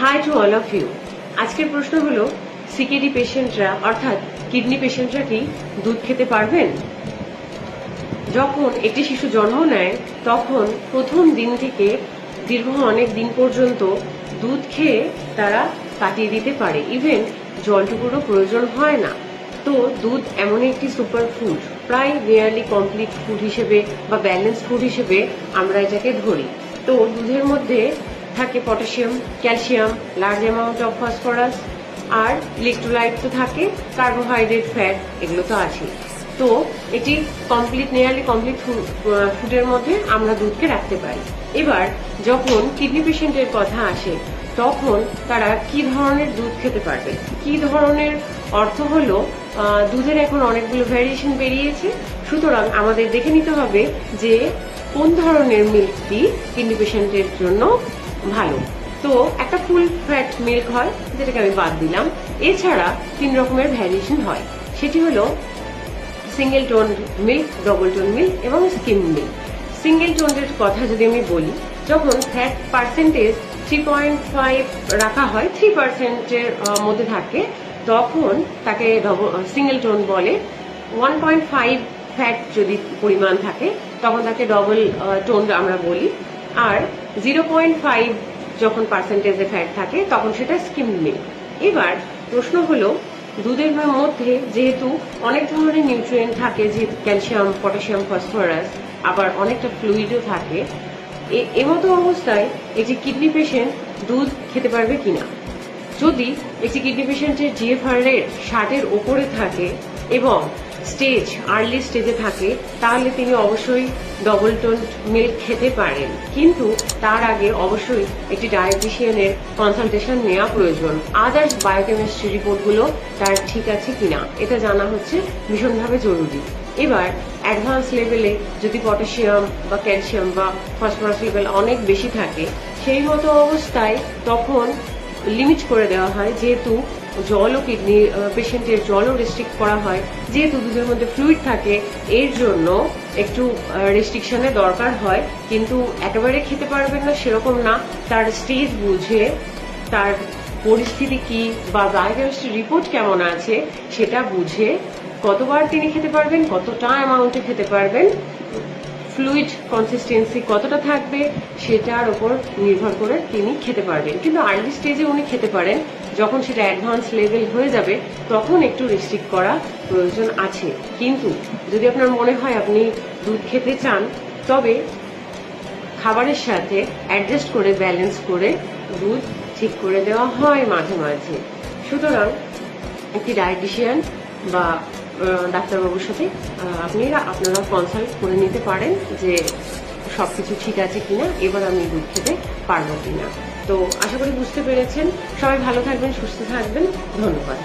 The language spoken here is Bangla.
High to all of you. আজকের প্রশ্ন হলো, সিকেডি পেশেন্টরা অর্থাৎ কিডনি পেশেন্টরা কি দুধ খেতে পারবেন? যখন একটি শিশু জন্ম নেয় তখন প্রথম দিন থেকে দীর্ঘ অনেক দিন পর্যন্ত দুধ খেয়ে তারা কাটিয়ে দিতে পারে, ইভেন জলটুকুরও প্রয়োজন হয় না। তো দুধ এমন একটি সুপার ফুড, প্রায় নিয়ারলি কমপ্লিট ফুড হিসেবে বা ব্যালেন্স ফুড হিসেবে আমরা এটাকে ধরি। তো দুধের মধ্যে থাকে potassium, calcium, large amount of phosphorus, আর ইলেকট্রোলাইট তো থাকে, কার্বোহাইড্রেট, ফ্যাট, এগুলো তো আছে। তো এটি নিয়ারলি কমপ্লিট ফুডের মধ্যে আমরা দুধকে রাখতে পারি। এবার যখন কিডনি পেশেন্টের কথা আসে তখন তারা কি ধরনের দুধ খেতে পারবে। কি ধরনের অর্থ হলো, দুধের এখন অনেকগুলো ভ্যারিয়েশন বেরিয়েছে, সুতরাং আমাদের দেখে নিতে হবে যে কোন ধরনের মিল্কটি কিডনি পেশেন্টের জন্য ভালো। তো একটা ফুল ফ্যাট মিল্ক হয়, যেটাকে আমি বাদ দিলাম। এছাড়া 3 রকমের ভ্যারিয়েশন হয়, সেটি হলো single tone milk, double tone milk এবং স্কিম মিল্ক। সিঙ্গেল টোনের কথা যদি আমি বলি, যখন ফ্যাট পার্সেন্টেজ 3.5 রাখা হয়, 3%-এর মধ্যে থাকে, তখন তাকে সিঙ্গেল টোন বলে। 1.5 ফ্যাট যদি পরিমাণ থাকে তখন তাকে ডবল টোন আমরা বলি। আর 0.5 যখন পার্সেন্টেজে ফ্যাট থাকে তখন সেটা স্কিম মিল্ক। এবার প্রশ্ন হলো, দুধের মধ্যে যেহেতু অনেক ধরনের নিউট্রিয়েন্ট থাকে, যেহেতু ক্যালসিয়াম, পটাশিয়াম, ফসফরাস, আবার অনেকটা ফ্লুইডও থাকে, এমতো অবস্থায় একটি কিডনি পেশেন্ট দুধ খেতে পারবে কিনা? যদি একটি কিডনি পেশেন্টের জিএফআর রেট 60-এর ওপরে থাকে এবং আর্লি স্টেজে থাকে, তাহলে তিনি অবশ্যই ডবল টোন মিল্ক খেতে পারেন, কিন্তু তার আগে অবশ্যই একটি ডায়েটিশিয়ানের কনসালটেশন নেওয়া প্রয়োজন। আদার্স বায়োকেমিস্ট্রি রিপোর্টগুলো তার ঠিক আছে কিনা এটা জানা হচ্ছে ভীষণভাবে জরুরি। এবার অ্যাডভান্স লেভেলে যদি পটাশিয়াম বা ক্যালসিয়াম বা ফসফরাস লেভেল অনেক বেশি থাকে, সেই মতো অবস্থায় তখন লিমিট করে দেওয়া হয়, যেহেতু জলও কিডনি পেশেন্টের জলও রেস্ট্রিক্ট করা হয়, যেহেতু দুধের মধ্যে ফ্লুইড থাকে, এর জন্য একটু রেস্ট্রিকশনের দরকার হয়। কিন্তু একেবারে খেতে পারবেন না সেরকম না, তার স্টেজ বুঝে, তার পরিস্থিতি কি বা বায়োকেমিস্ট্রি রিপোর্ট কেমন আছে সেটা বুঝে কতবার তিনি খেতে পারবেন, কতটা অ্যামাউন্টে খেতে পারবেন, ফ্লুইড কনসিস্টেন্সি কতটা থাকবে সেটার উপর নির্ভর করে তিনি খেতে পারবেন। কিন্তু আর্লি স্টেজে উনি খেতে পারেন, যখন সেটা অ্যাডভান্স লেভেল হয়ে যাবে তখন একটু রেস্ট্রিক্ট করা প্রয়োজন আছে। কিন্তু যদি আপনার মনে হয় আপনি দুধ খেতে চান, তবে খাবারের সাথে অ্যাডজাস্ট করে, ব্যালেন্স করে দুধ ঠিক করে দেওয়া হয় মাঝে মাঝে। সুতরাং একটি ডায়েটিশিয়ান বা ডাক্তারবাবুর সাথে আপনারা কনসাল্ট করে নিতে পারেন যে সবকিছু ঠিক আছে কিনা, এবার আমি দুধ খেতে পারবো কিনা। তো আশা করি বুঝতে পেরেছেন। সবাই ভালো থাকবেন, সুস্থ থাকবেন। ধন্যবাদ।